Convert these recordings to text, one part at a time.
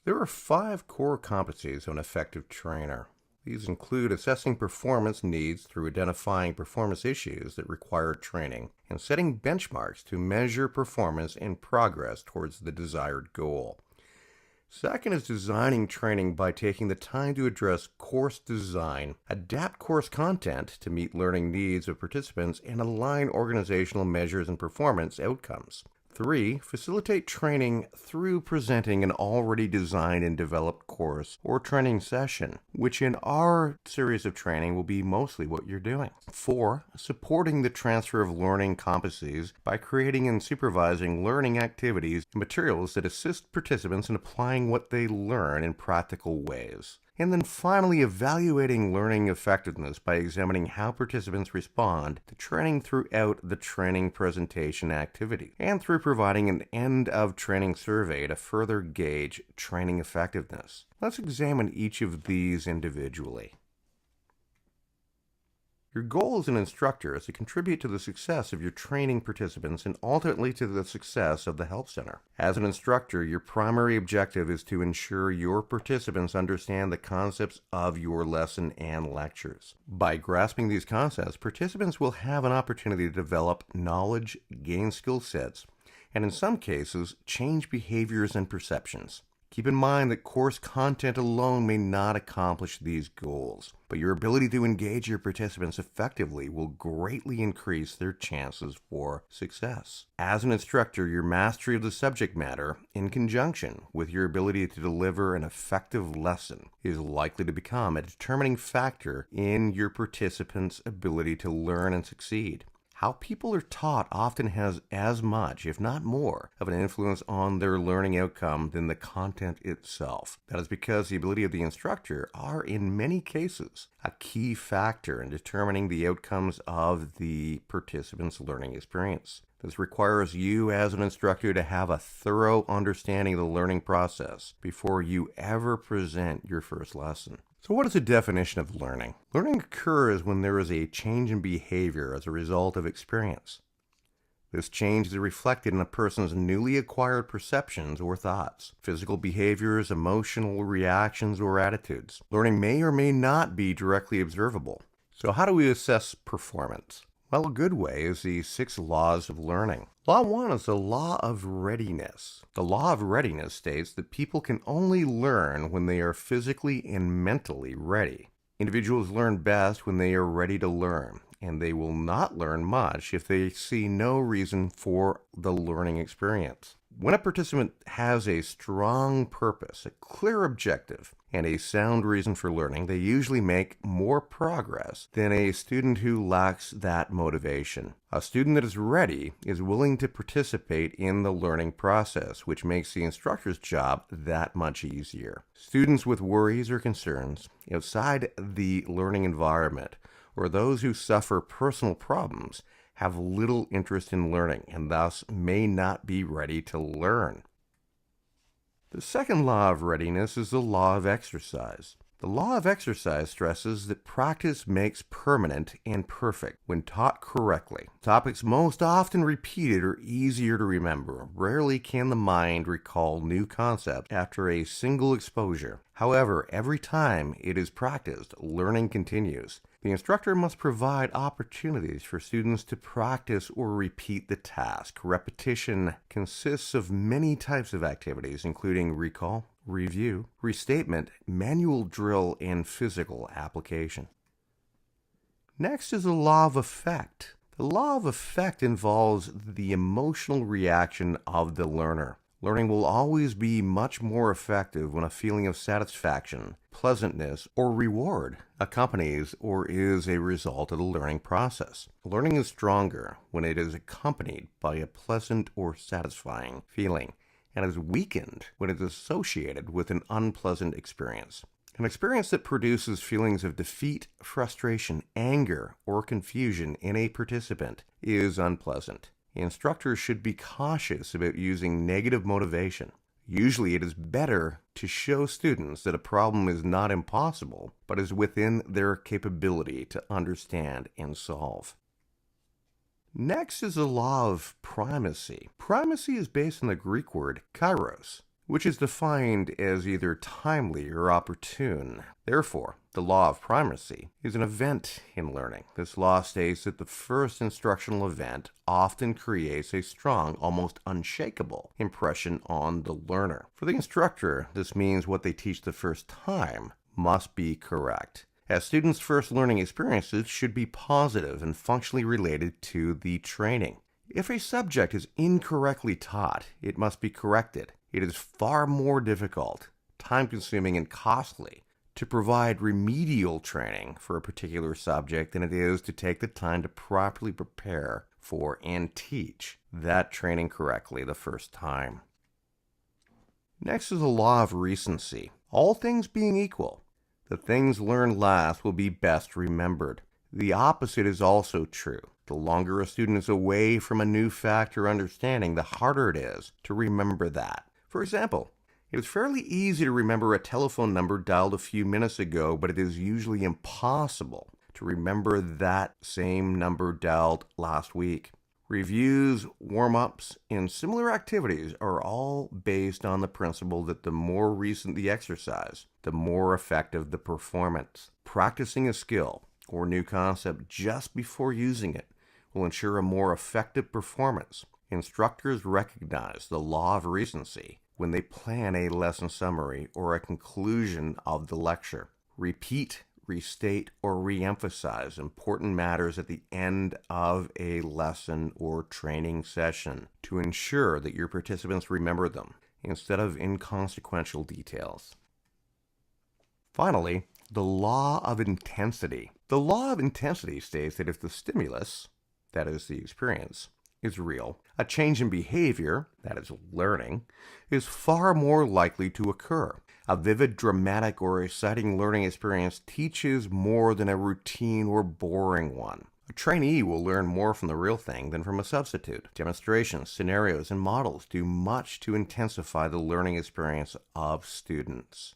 There are 5 core competencies of an effective trainer. These include assessing performance needs through identifying performance issues that require training and setting benchmarks to measure performance and progress towards the desired goal. Second is designing training by taking the time to address course design, adapt course content to meet learning needs of participants, and align organizational measures and performance outcomes. 3. Facilitate training through presenting an already designed and developed course or training session, which in our series of training will be mostly what you're doing. 4. Supporting the transfer of learning competencies by creating and supervising learning activities and materials that assist participants in applying what they learn in practical ways. And then finally, evaluating learning effectiveness by examining how participants respond to training throughout the training presentation activity, and through providing an end-of-training survey to further gauge training effectiveness. Let's examine each of these individually. Your goal as an instructor is to contribute to the success of your training participants and ultimately to the success of the Help Center. As an instructor, your primary objective is to ensure your participants understand the concepts of your lesson and lectures. By grasping these concepts, participants will have an opportunity to develop knowledge, gain skill sets, and in some cases, change behaviors and perceptions. Keep in mind that course content alone may not accomplish these goals, but your ability to engage your participants effectively will greatly increase their chances for success. As an instructor, your mastery of the subject matter, in conjunction with your ability to deliver an effective lesson, is likely to become a determining factor in your participants' ability to learn and succeed. How people are taught often has as much, if not more, of an influence on their learning outcome than the content itself. That is because the ability of the instructor are, in many cases, a key factor in determining the outcomes of the participant's learning experience. This requires you as an instructor to have a thorough understanding of the learning process before you ever present your first lesson. So what is the definition of learning? Learning occurs when there is a change in behavior as a result of experience. This change is reflected in a person's newly acquired perceptions or thoughts, physical behaviors, emotional reactions, or attitudes. Learning may or may not be directly observable. So how do we assess performance? Well, a good way is the 6 laws of learning. Law 1 is the law of readiness. The law of readiness states that people can only learn when they are physically and mentally ready. Individuals learn best when they are ready to learn, and they will not learn much if they see no reason for the learning experience. When a participant has a strong purpose, a clear objective, and a sound reason for learning, they usually make more progress than a student who lacks that motivation. A student that is ready is willing to participate in the learning process, which makes the instructor's job that much easier. Students with worries or concerns outside the learning environment, or those who suffer personal problems, have little interest in learning and thus may not be ready to learn. The second law of readiness is the law of exercise. The law of exercise stresses that practice makes permanent and perfect when taught correctly. Topics most often repeated are easier to remember. Rarely can the mind recall new concepts after a single exposure. However, every time it is practiced, learning continues. The instructor must provide opportunities for students to practice or repeat the task. Repetition consists of many types of activities, including recall, review, restatement, manual drill, and physical application. Next is the law of effect. The law of effect involves the emotional reaction of the learner. Learning will always be much more effective when a feeling of satisfaction, pleasantness, or reward accompanies or is a result of the learning process. Learning is stronger when it is accompanied by a pleasant or satisfying feeling, and is weakened when it is associated with an unpleasant experience. An experience that produces feelings of defeat, frustration, anger, or confusion in a participant is unpleasant. Instructors should be cautious about using negative motivation. Usually it is better to show students that a problem is not impossible, but is within their capability to understand and solve. Next is the law of primacy. Primacy is based on the Greek word kairos, which is defined as either timely or opportune. Therefore, the law of primacy is an event in learning. This law states that the first instructional event often creates a strong, almost unshakable impression on the learner. For the instructor, this means what they teach the first time must be correct, as students' first learning experiences should be positive and functionally related to the training. If a subject is incorrectly taught, it must be corrected. It is far more difficult, time-consuming, and costly to provide remedial training for a particular subject than it is to take the time to properly prepare for and teach that training correctly the first time. Next is the law of recency. All things being equal, the things learned last will be best remembered. The opposite is also true. The longer a student is away from a new fact or understanding, the harder it is to remember that. For example, it is fairly easy to remember a telephone number dialed a few minutes ago, but it is usually impossible to remember that same number dialed last week. Reviews, warm-ups, and similar activities are all based on the principle that the more recent the exercise, the more effective the performance. Practicing a skill or new concept just before using it will ensure a more effective performance. Instructors recognize the law of recency when they plan a lesson summary or a conclusion of the lecture. Repeat, restate, or reemphasize important matters at the end of a lesson or training session to ensure that your participants remember them instead of inconsequential details. Finally, the law of intensity. The law of intensity states that if the stimulus, that is the experience, is real, a change in behavior, that is learning, is far more likely to occur. A vivid, dramatic, or exciting learning experience teaches more than a routine or boring one. A trainee will learn more from the real thing than from a substitute. Demonstrations, scenarios, and models do much to intensify the learning experience of students.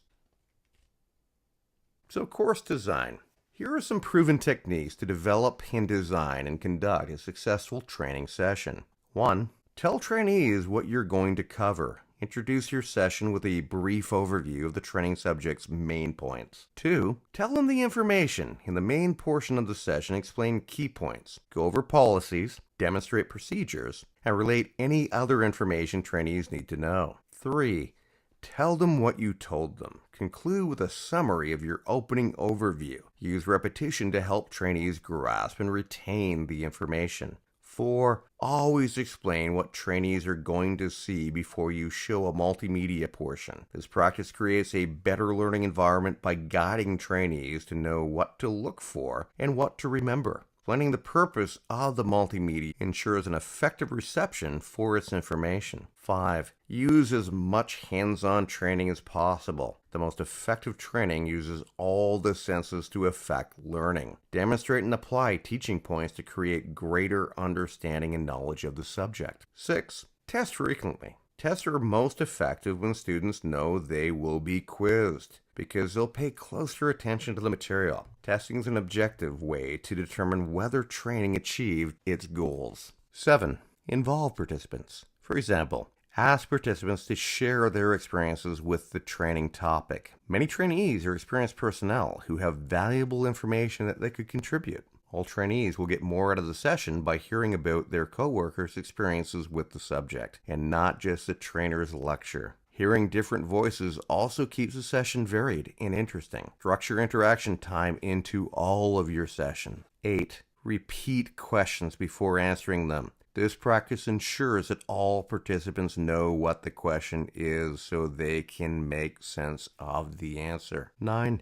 So, course design. Here are some proven techniques to develop and design and conduct a successful training session. 1. Tell trainees what you're going to cover. Introduce your session with a brief overview of the training subject's main points. 2. Tell them the information. In the main portion of the session, explain key points. Go over policies, demonstrate procedures, and relate any other information trainees need to know. 3. Tell them what you told them. Conclude with a summary of your opening overview. Use repetition to help trainees grasp and retain the information. 4. Always explain what trainees are going to see before you show a multimedia portion. This practice creates a better learning environment by guiding trainees to know what to look for and what to remember. Explaining the purpose of the multimedia ensures an effective reception for its information. 5. Use as much hands-on training as possible. The most effective training uses all the senses to affect learning. Demonstrate and apply teaching points to create greater understanding and knowledge of the subject. 6. Test frequently. Tests are most effective when students know they will be quizzed, because they'll pay closer attention to the material. Testing is an objective way to determine whether training achieved its goals. 7. Involve participants. For example, ask participants to share their experiences with the training topic. Many trainees are experienced personnel who have valuable information that they could contribute. All trainees will get more out of the session by hearing about their coworkers' experiences with the subject, and not just the trainer's lecture. Hearing different voices also keeps the session varied and interesting. Structure interaction time into all of your session. 8. Repeat questions before answering them. This practice ensures that all participants know what the question is so they can make sense of the answer. 9.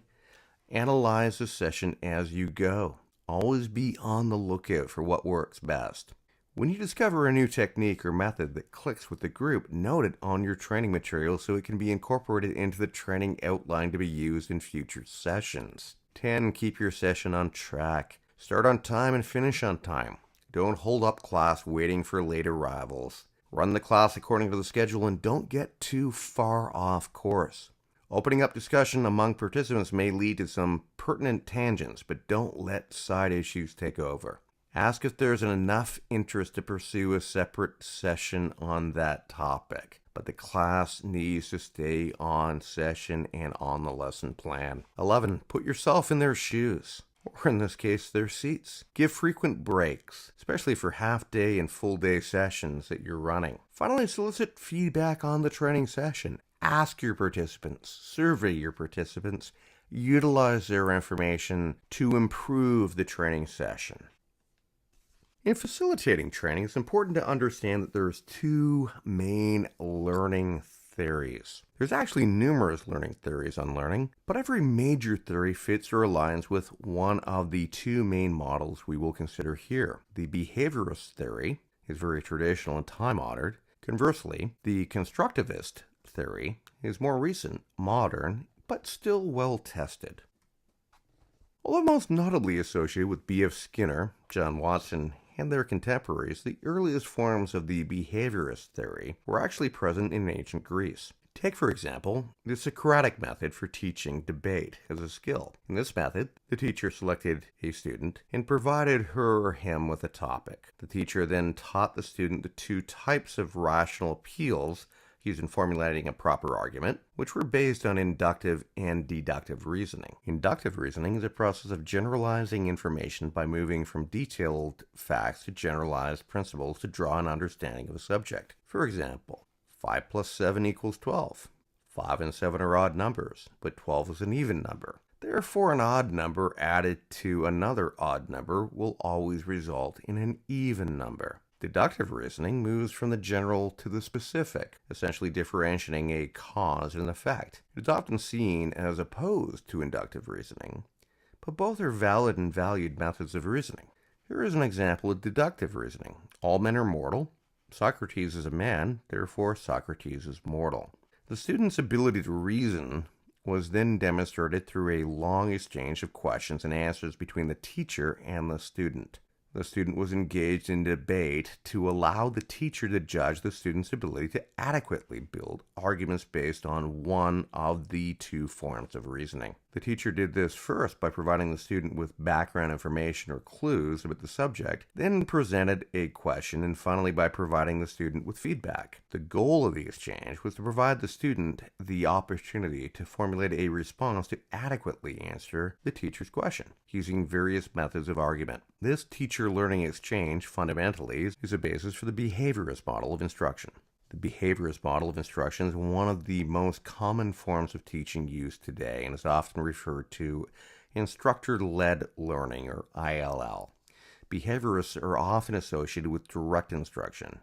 Analyze the session as you go. Always be on the lookout for what works best. When you discover a new technique or method that clicks with the group, note it on your training material so it can be incorporated into the training outline to be used in future sessions. 10. Keep your session on track. Start on time and finish on time. Don't hold up class waiting for late arrivals. Run the class according to the schedule and don't get too far off course. Opening up discussion among participants may lead to some pertinent tangents, but don't let side issues take over. Ask if there's enough interest to pursue a separate session on that topic. but the class needs to stay on session and on the lesson plan. 11. Put yourself in their shoes, or in this case, their seats. Give frequent breaks, especially for half-day and full-day sessions that you're running. Finally, solicit feedback on the training session. Ask your participants, survey your participants, utilize their information to improve the training session. In facilitating training, it's important to understand that there's two main learning theories. There's actually numerous learning theories on learning, but every major theory fits or aligns with one of the two main models we will consider here. The Behaviorist Theory is very traditional and time-honored. Conversely, the Constructivist Theory is more recent, modern, but still well-tested. Although most notably associated with B.F. Skinner, John Watson, and their contemporaries, the earliest forms of the behaviorist theory were actually present in ancient Greece. Take, for example, the Socratic method for teaching debate as a skill. In this method, the teacher selected a student and provided her or him with a topic. The teacher then taught the student the two types of rational appeals used in formulating a proper argument, which were based on inductive and deductive reasoning. Inductive reasoning is a process of generalizing information by moving from detailed facts to generalized principles to draw an understanding of a subject. For example, 5 plus 7 equals 12. 5 and 7 are odd numbers, but 12 is an even number. Therefore, an odd number added to another odd number will always result in an even number. Deductive reasoning moves from the general to the specific, essentially differentiating a cause and effect. It is often seen as opposed to inductive reasoning, but both are valid and valued methods of reasoning. Here is an example of deductive reasoning. All men are mortal. Socrates is a man, therefore Socrates is mortal. The student's ability to reason was then demonstrated through a long exchange of questions and answers between the teacher and the student. The student was engaged in debate to allow the teacher to judge the student's ability to adequately build arguments based on one of the two forms of reasoning. The teacher did this first by providing the student with background information or clues about the subject, then presented a question, and finally by providing the student with feedback. The goal of the exchange was to provide the student the opportunity to formulate a response to adequately answer the teacher's question, using various methods of argument. This teacher-learning exchange fundamentally is a basis for the behaviorist model of instruction. The behaviorist model of instruction is one of the most common forms of teaching used today and is often referred to instructor-led learning, or ILL. Behaviorists are often associated with direct instruction.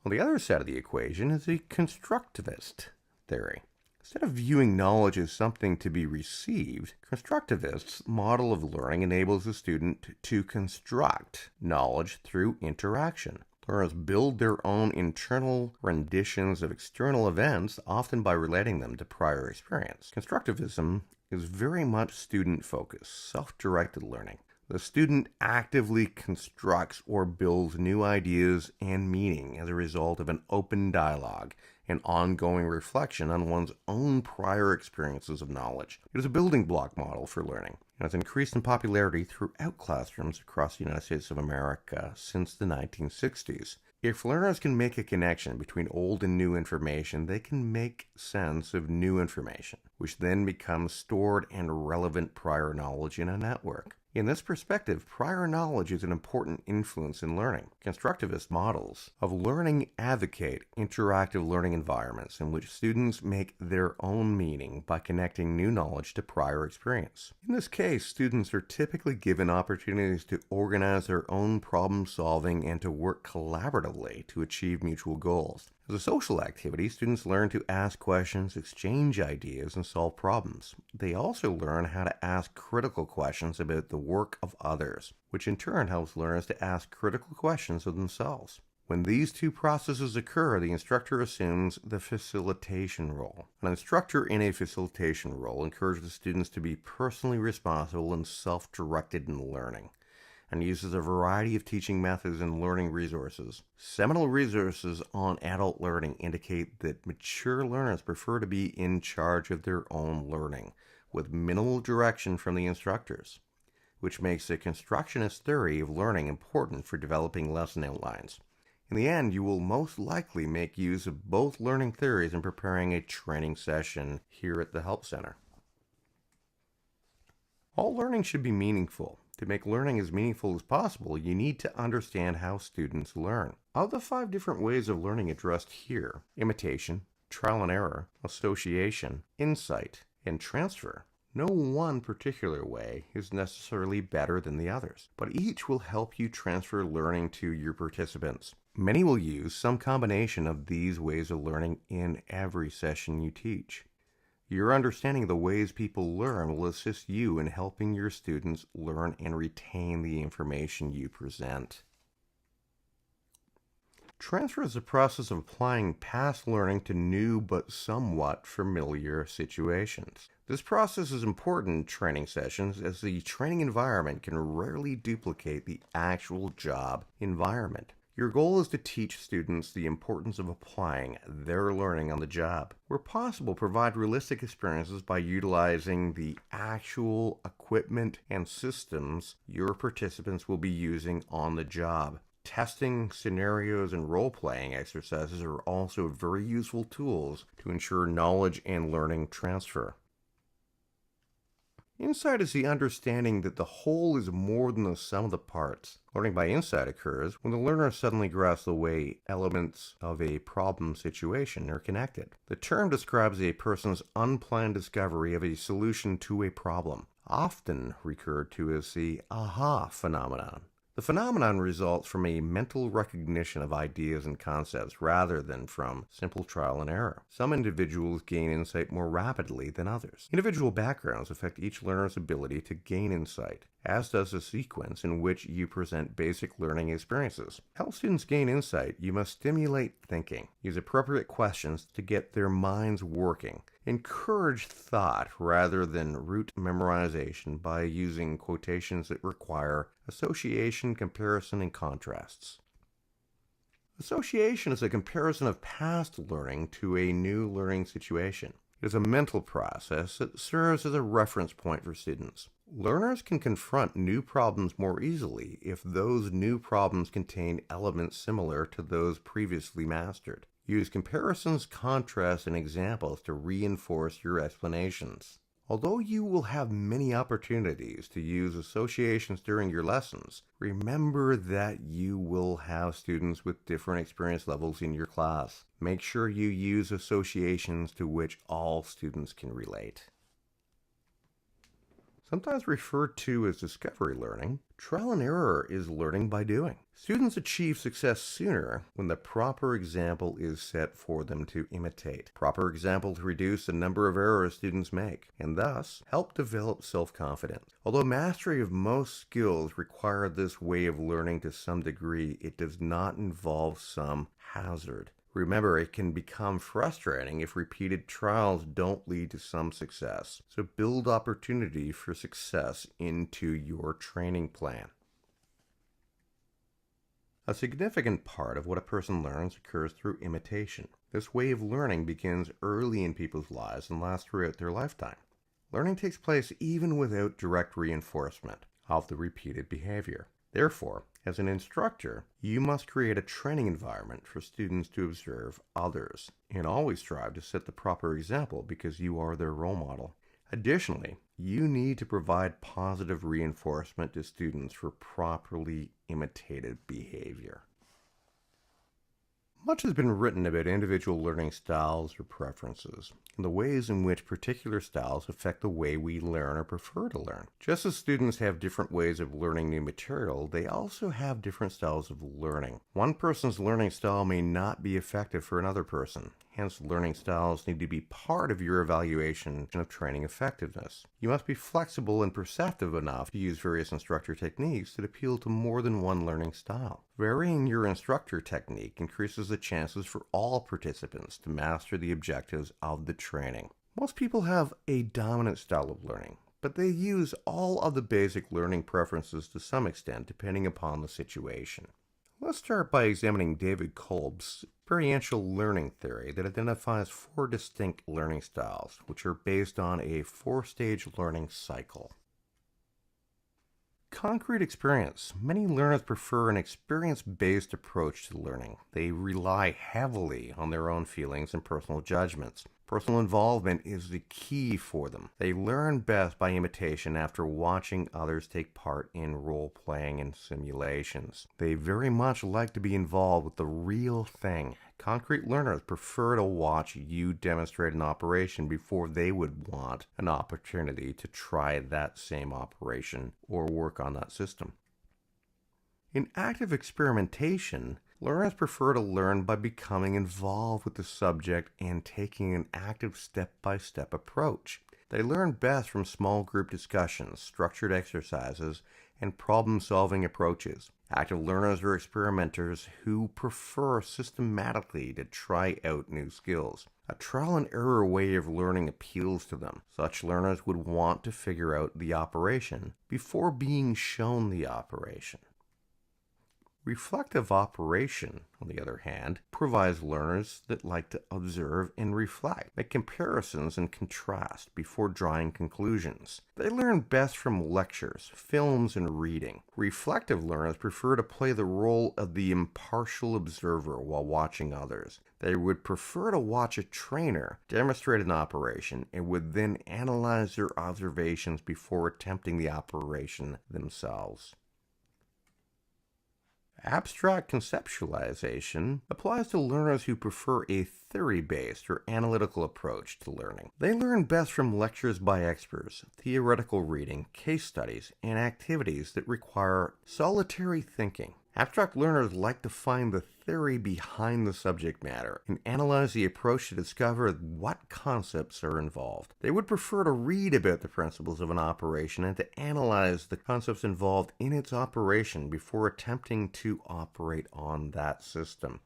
On the other side of the equation is the constructivist theory. Instead of viewing knowledge as something to be received, constructivists' model of learning enables the student to construct knowledge through interaction. Learners build their own internal renditions of external events, often by relating them to prior experience. Constructivism is very much student-focused, self-directed learning. The student actively constructs or builds new ideas and meaning as a result of an open dialogue and ongoing reflection on one's own prior experiences of knowledge. It is a building block model for learning, and has increased in popularity throughout classrooms across the United States of America since the 1960s. If learners can make a connection between old and new information, they can make sense of new information, which then becomes stored and relevant prior knowledge in a network. In this perspective, prior knowledge is an important influence in learning. Constructivist models of learning advocate interactive learning environments in which students make their own meaning by connecting new knowledge to prior experience. In this case, students are typically given opportunities to organize their own problem solving and to work collaboratively to achieve mutual goals. As a social activity, students learn to ask questions, exchange ideas, and solve problems. They also learn how to ask critical questions about the work of others, which in turn helps learners to ask critical questions of themselves. When these two processes occur, the instructor assumes the facilitation role. An instructor in a facilitation role encourages students to be personally responsible and self-directed in learning, and uses a variety of teaching methods and learning resources. Seminal resources on adult learning indicate that mature learners prefer to be in charge of their own learning, with minimal direction from the instructors, which makes the constructionist theory of learning important for developing lesson outlines. In the end, you will most likely make use of both learning theories in preparing a training session here at the Help Center. All learning should be meaningful. To make learning as meaningful as possible, you need to understand how students learn. Of the 5 different ways of learning addressed here, imitation, trial and error, association, insight, and transfer, no one particular way is necessarily better than the others, but each will help you transfer learning to your participants. Many will use some combination of these ways of learning in every session you teach. Your understanding of the ways people learn will assist you in helping your students learn and retain the information you present. Transfer is the process of applying past learning to new but somewhat familiar situations. This process is important in training sessions as the training environment can rarely duplicate the actual job environment. Your goal is to teach students the importance of applying their learning on the job. Where possible, provide realistic experiences by utilizing the actual equipment and systems your participants will be using on the job. Testing, scenarios, and role-playing exercises are also very useful tools to ensure knowledge and learning transfer. Insight is the understanding that the whole is more than the sum of the parts. Learning by insight occurs when the learner suddenly grasps the way elements of a problem situation are connected. The term describes a person's unplanned discovery of a solution to a problem, often referred to as the aha phenomenon. The phenomenon results from a mental recognition of ideas and concepts rather than from simple trial and error. Some individuals gain insight more rapidly than others. Individual backgrounds affect each learner's ability to gain insight, as does the sequence in which you present basic learning experiences. To help students gain insight, you must stimulate thinking, use appropriate questions to get their minds working, encourage thought rather than rote memorization by using quotations that require association, comparison, and contrasts. Association is a comparison of past learning to a new learning situation. It is a mental process that serves as a reference point for students. Learners can confront new problems more easily if those new problems contain elements similar to those previously mastered. Use comparisons, contrasts, and examples to reinforce your explanations. Although you will have many opportunities to use associations during your lessons, remember that you will have students with different experience levels in your class. Make sure you use associations to which all students can relate. Sometimes referred to as discovery learning, trial and error is learning by doing. Students achieve success sooner when the proper example is set for them to imitate. Proper examples reduce the number of errors students make, and thus help develop self-confidence. Although mastery of most skills require this way of learning to some degree, it does not involve some hazard. Remember, it can become frustrating if repeated trials don't lead to some success. So build opportunity for success into your training plan. A significant part of what a person learns occurs through imitation. This way of learning begins early in people's lives and lasts throughout their lifetime. Learning takes place even without direct reinforcement of the repeated behavior. Therefore, as an instructor, you must create a training environment for students to observe others, and always strive to set the proper example because you are their role model. Additionally, you need to provide positive reinforcement to students for properly imitated behavior. Much has been written about individual learning styles or preferences, and the ways in which particular styles affect the way we learn or prefer to learn. Just as students have different ways of learning new material, they also have different styles of learning. One person's learning style may not be effective for another person. Hence, learning styles need to be part of your evaluation of training effectiveness. You must be flexible and perceptive enough to use various instructor techniques that appeal to more than one learning style. Varying your instructor technique increases the chances for all participants to master the objectives of the training. Most people have a dominant style of learning, but they use all of the basic learning preferences to some extent depending upon the situation. Let's start by examining David Kolb's Experiential Learning theory that identifies 4 distinct learning styles, which are based on a 4-stage learning cycle. Concrete experience. Many learners prefer an experience-based approach to learning. They rely heavily on their own feelings and personal judgments. Personal involvement is the key for them. They learn best by imitation after watching others take part in role-playing and simulations. They very much like to be involved with the real thing. Concrete learners prefer to watch you demonstrate an operation before they would want an opportunity to try that same operation or work on that system. In active experimentation, learners prefer to learn by becoming involved with the subject and taking an active step-by-step approach. They learn best from small group discussions, structured exercises, and problem-solving approaches. Active learners are experimenters who prefer systematically to try out new skills. A trial-and-error way of learning appeals to them. Such learners would want to figure out the operation before being shown the operation. Reflective operation, on the other hand, provides learners that like to observe and reflect, make comparisons and contrast before drawing conclusions. They learn best from lectures, films, and reading. Reflective learners prefer to play the role of the impartial observer while watching others. They would prefer to watch a trainer demonstrate an operation and would then analyze their observations before attempting the operation themselves. Abstract conceptualization applies to learners who prefer a theory-based or analytical approach to learning. They learn best from lectures by experts, theoretical reading, case studies, and activities that require solitary thinking. Abstract learners like to find the theory behind the subject matter and analyze the approach to discover what concepts are involved. They would prefer to read about the principles of an operation and to analyze the concepts involved in its operation before attempting to operate on that system.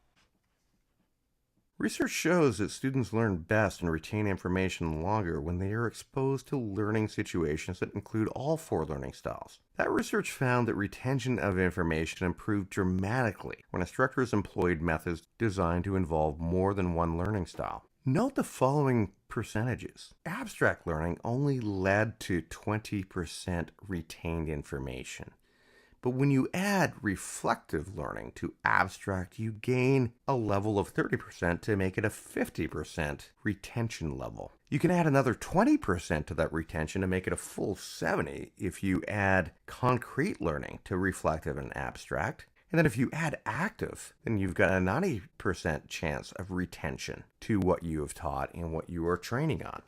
Research shows that students learn best and retain information longer when they are exposed to learning situations that include all four learning styles. That research found that retention of information improved dramatically when instructors employed methods designed to involve more than one learning style. Note the following percentages. Abstract learning only led to 20% retained information. But when you add reflective learning to abstract, you gain a level of 30% to make it a 50% retention level. You can add another 20% to that retention to make it a full 70% if you add concrete learning to reflective and abstract. And then if you add active, then you've got a 90% chance of retention to what you have taught and what you are training on.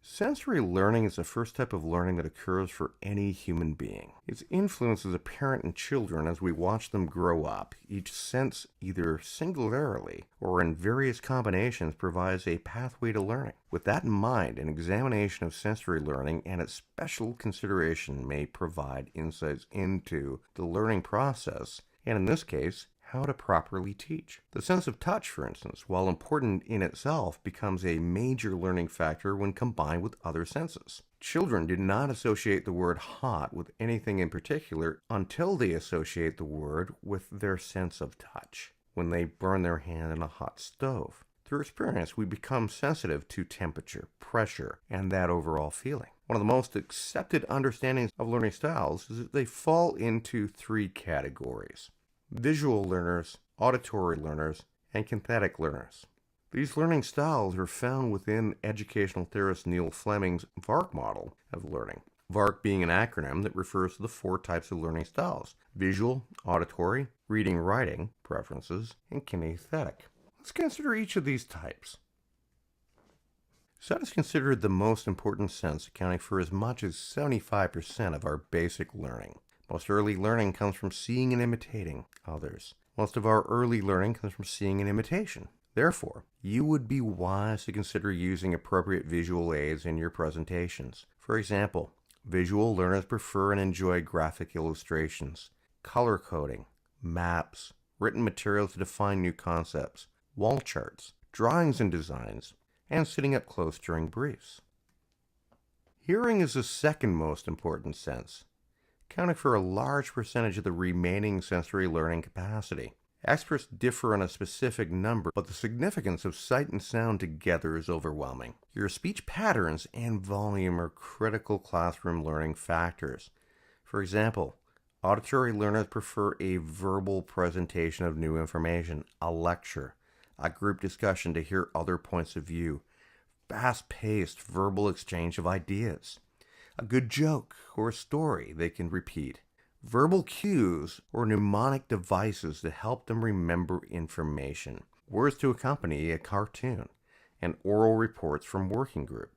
Sensory learning is the first type of learning that occurs for any human being. Its influence is apparent in children as we watch them grow up. Each sense, either singularly or in various combinations, provides a pathway to learning. With that in mind, an examination of sensory learning and its special consideration may provide insights into the learning process, and in this case, how to properly teach. The sense of touch, for instance, while important in itself, becomes a major learning factor when combined with other senses. Children do not associate the word hot with anything in particular until they associate the word with their sense of touch, when they burn their hand in a hot stove. Through experience, we become sensitive to temperature, pressure, and that overall feeling. One of the most accepted understandings of learning styles is that they fall into three categories: visual learners, auditory learners, and kinesthetic learners. These learning styles are found within educational theorist Neil Fleming's VARK model of learning. VARK being an acronym that refers to the four types of learning styles: visual, auditory, reading, writing, preferences, and kinesthetic. Let's consider each of these types. Sight is considered the most important sense, accounting for as much as 75% of our basic learning. Most early learning comes from seeing and imitating others. Most of our early learning comes from seeing and imitation. Therefore, you would be wise to consider using appropriate visual aids in your presentations. For example, visual learners prefer and enjoy graphic illustrations, color coding, maps, written materials to define new concepts, wall charts, drawings and designs, and sitting up close during briefs. Hearing is the second most important sense, accounting for a large percentage of the remaining sensory learning capacity. Experts differ on a specific number, but the significance of sight and sound together is overwhelming. Your speech patterns and volume are critical classroom learning factors. For example, auditory learners prefer a verbal presentation of new information, a lecture, a group discussion to hear other points of view, fast-paced verbal exchange of ideas, a good joke or a story they can repeat, verbal cues or mnemonic devices to help them remember information, words to accompany a cartoon, and oral reports from working group.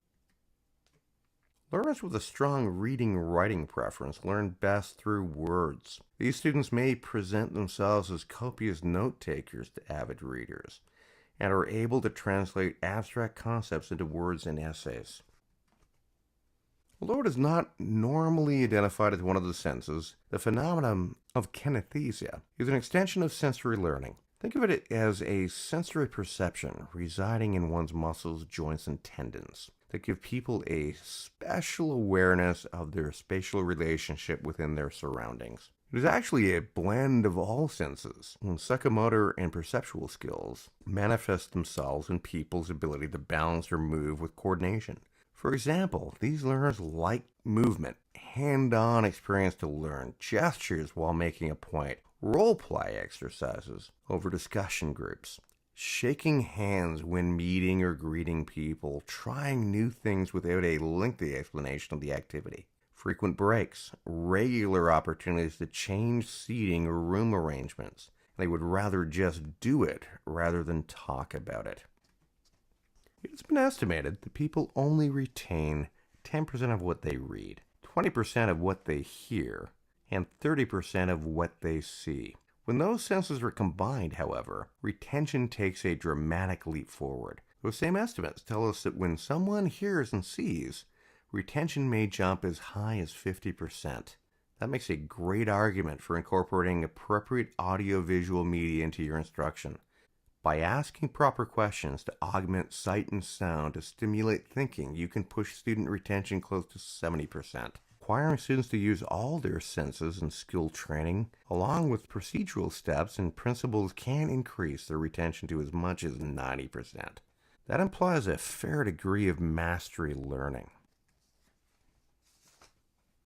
Learners with a strong reading-writing preference learn best through words. These students may present themselves as copious note-takers to avid readers, and are able to translate abstract concepts into words and essays. Although it is not normally identified as one of the senses, the phenomenon of kinesthesia is an extension of sensory learning. Think of it as a sensory perception residing in one's muscles, joints, and tendons that give people a special awareness of their spatial relationship within their surroundings. It is actually a blend of all senses, and psychomotor and perceptual skills manifest themselves in people's ability to balance or move with coordination. For example, these learners like movement, hand-on experience to learn, gestures while making a point, role-play exercises over discussion groups, shaking hands when meeting or greeting people, trying new things without a lengthy explanation of the activity, frequent breaks, regular opportunities to change seating or room arrangements. They would rather just do it rather than talk about it. It's been estimated that people only retain 10% of what they read, 20% of what they hear, and 30% of what they see. When those senses are combined, however, retention takes a dramatic leap forward. Those same estimates tell us that when someone hears and sees, retention may jump as high as 50%. That makes a great argument for incorporating appropriate audiovisual media into your instruction. By asking proper questions to augment sight and sound to stimulate thinking, you can push student retention close to 70%. Requiring students to use all their senses in skill training, along with procedural steps and principles, can increase their retention to as much as 90%. That implies a fair degree of mastery learning.